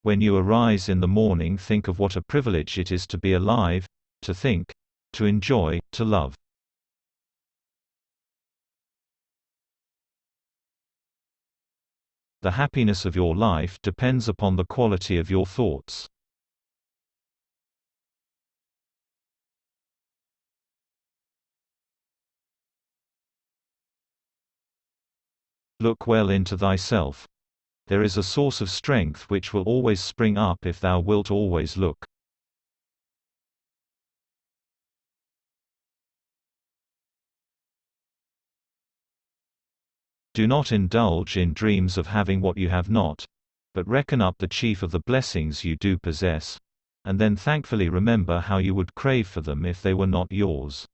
When you arise in the morning, think of what a privilege it is to be alive, to think, to enjoy, to love. The happiness of your life depends upon the quality of your thoughts. Look well into thyself. There is a source of strength which will always spring up if thou wilt always look. Do not indulge in dreams of having what you have not, but reckon up the chief of the blessings you do possess, and then thankfully remember how you would crave for them if they were not yours.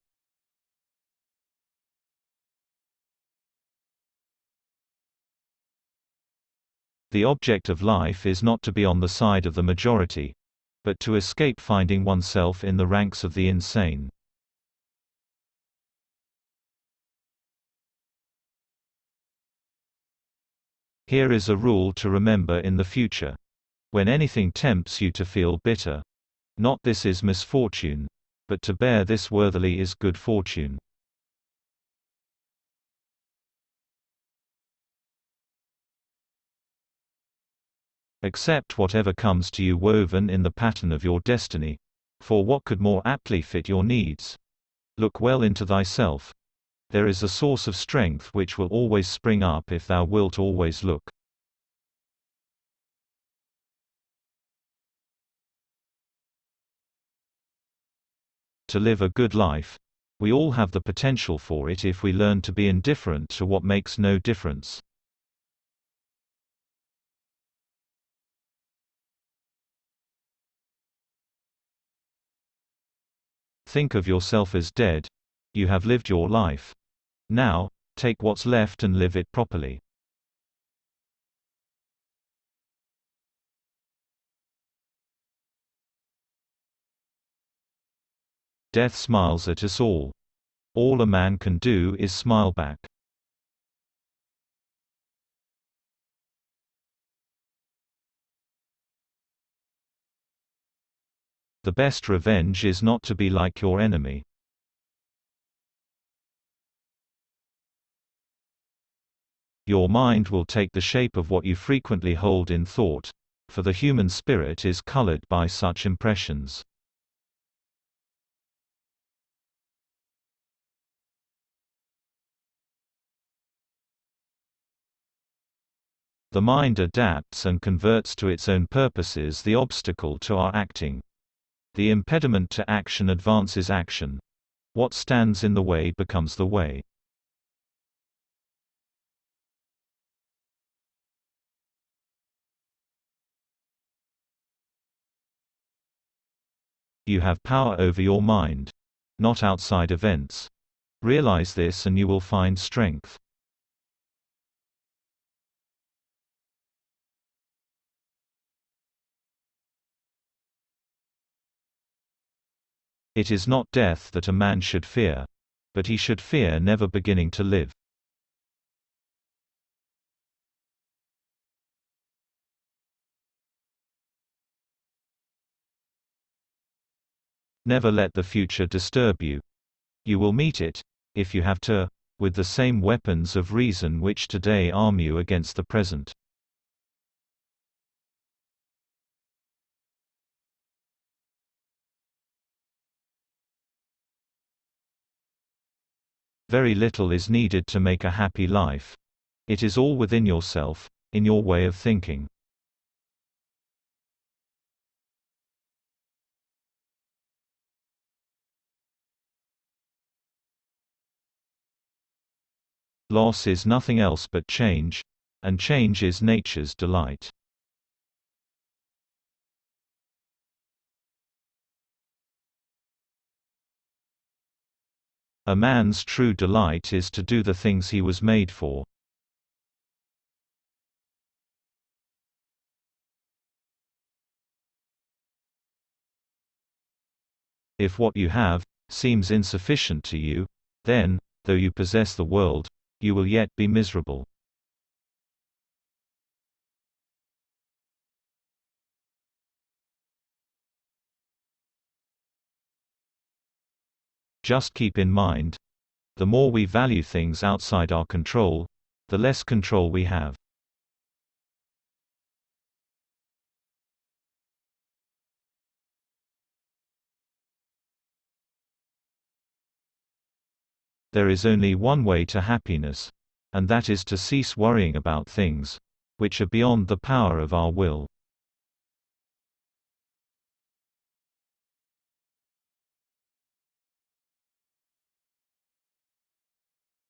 The object of life is not to be on the side of the majority, but to escape finding oneself in the ranks of the insane. Here is a rule to remember in the future. When anything tempts you to feel bitter, not this is misfortune, but to bear this worthily is good fortune. Accept whatever comes to you woven in the pattern of your destiny, for what could more aptly fit your needs? Look well into thyself. There is a source of strength which will always spring up if thou wilt always look. To live a good life, we all have the potential for it if we learn to be indifferent to what makes no difference. Think of yourself as dead. You have lived your life. Now, take what's left and live it properly. Death smiles at us all. All a man can do is smile back. The best revenge is not to be like your enemy. Your mind will take the shape of what you frequently hold in thought, for the human spirit is colored by such impressions. The mind adapts and converts to its own purposes the obstacle to our acting. The impediment to action advances action. What stands in the way becomes the way. You have power over your mind, not outside events. Realize this and you will find strength. It is not death that a man should fear, but he should fear never beginning to live. Never let the future disturb you. You will meet it, if you have to, with the same weapons of reason which today arm you against the present. Very little is needed to make a happy life. It is all within yourself, in your way of thinking. Loss is nothing else but change, and change is nature's delight. A man's true delight is to do the things he was made for. If what you have seems insufficient to you, then, though you possess the world, you will yet be miserable. Just keep in mind, the more we value things outside our control, the less control we have. There is only one way to happiness, and that is to cease worrying about things which are beyond the power of our will.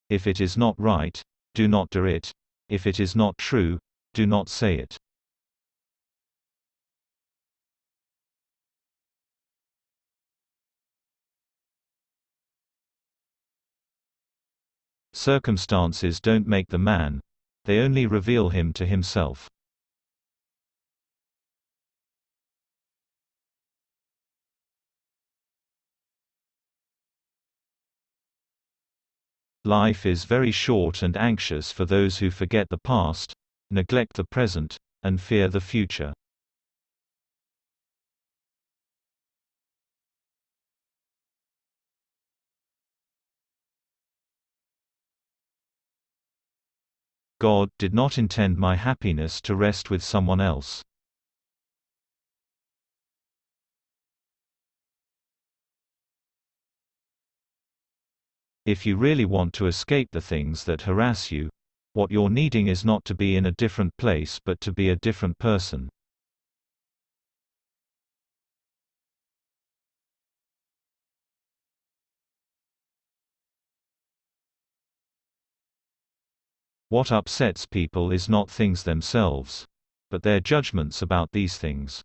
If it is not right, do not do it. If it is not true, do not say it. Circumstances don't make the man, they only reveal him to himself. Life is very short and anxious for those who forget the past, neglect the present, and fear the future. God did not intend my happiness to rest with someone else. If you really want to escape the things that harass you, what you're needing is not to be in a different place but to be a different person. What upsets people is not things themselves, but their judgments about these things.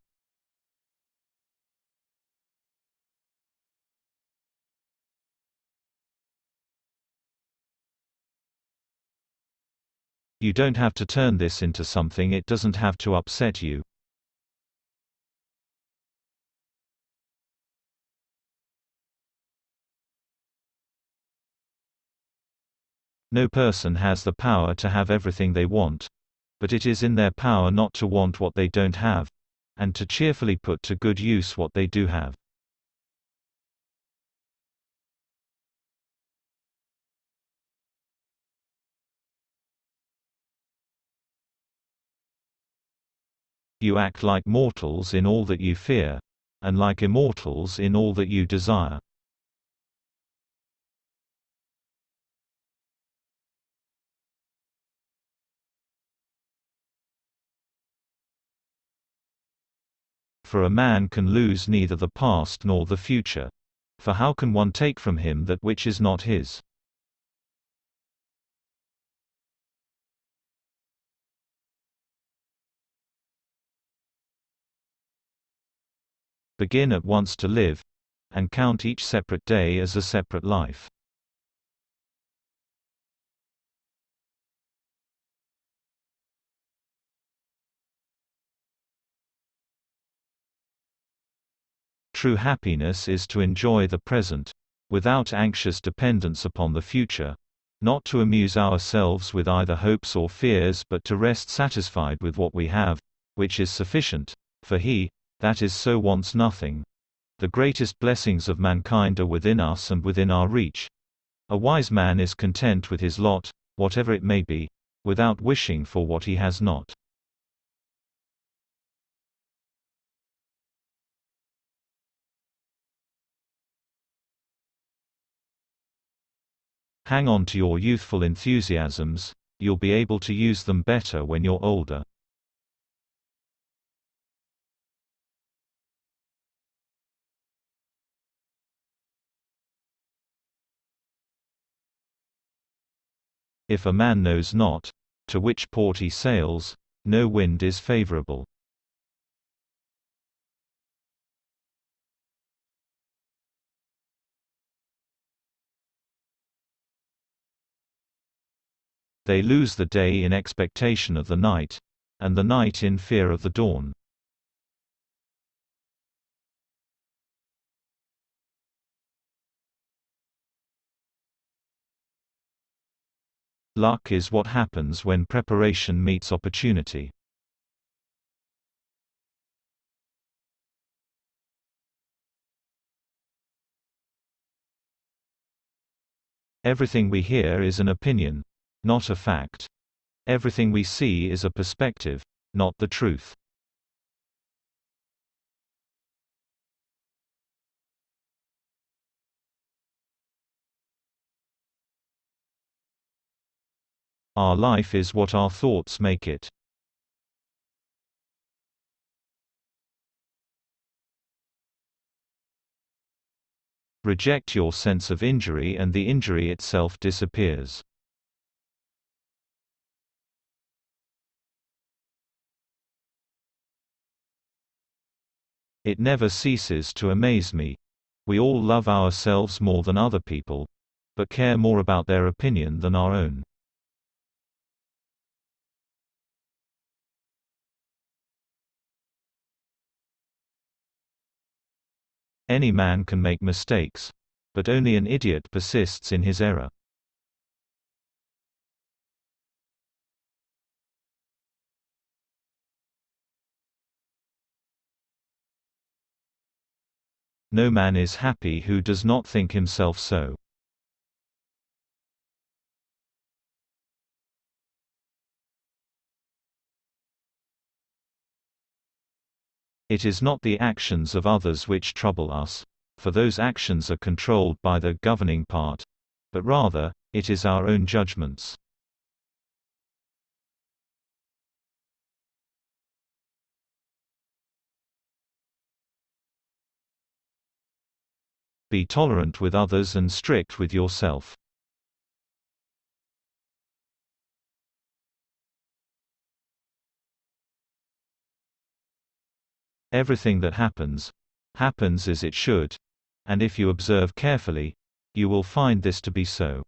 You don't have to turn this into something it doesn't have to upset you. No person has the power to have everything they want, but it is in their power not to want what they don't have, and to cheerfully put to good use what they do have. You act like mortals in all that you fear, and like immortals in all that you desire. For a man can lose neither the past nor the future. For how can one take from him that which is not his? Begin at once to live, and count each separate day as a separate life. True happiness is to enjoy the present, without anxious dependence upon the future, not to amuse ourselves with either hopes or fears but to rest satisfied with what we have, which is sufficient, for he that is so wants nothing. The greatest blessings of mankind are within us and within our reach. A wise man is content with his lot, whatever it may be, without wishing for what he has not. Hang on to your youthful enthusiasms, you'll be able to use them better when you're older. If a man knows not to which port he sails, no wind is favorable. They lose the day in expectation of the night, and the night in fear of the dawn. Luck is what happens when preparation meets opportunity. Everything we hear is an opinion, not a fact. Everything we see is a perspective, not the truth. Our life is what our thoughts make it. Reject your sense of injury and the injury itself disappears. It never ceases to amaze me. We all love ourselves more than other people, but care more about their opinion than our own. Any man can make mistakes, but only an idiot persists in his error. No man is happy who does not think himself so. It is not the actions of others which trouble us, for those actions are controlled by the governing part, but rather, it is our own judgments. Be tolerant with others and strict with yourself. Everything that happens as it should, and if you observe carefully, you will find this to be so.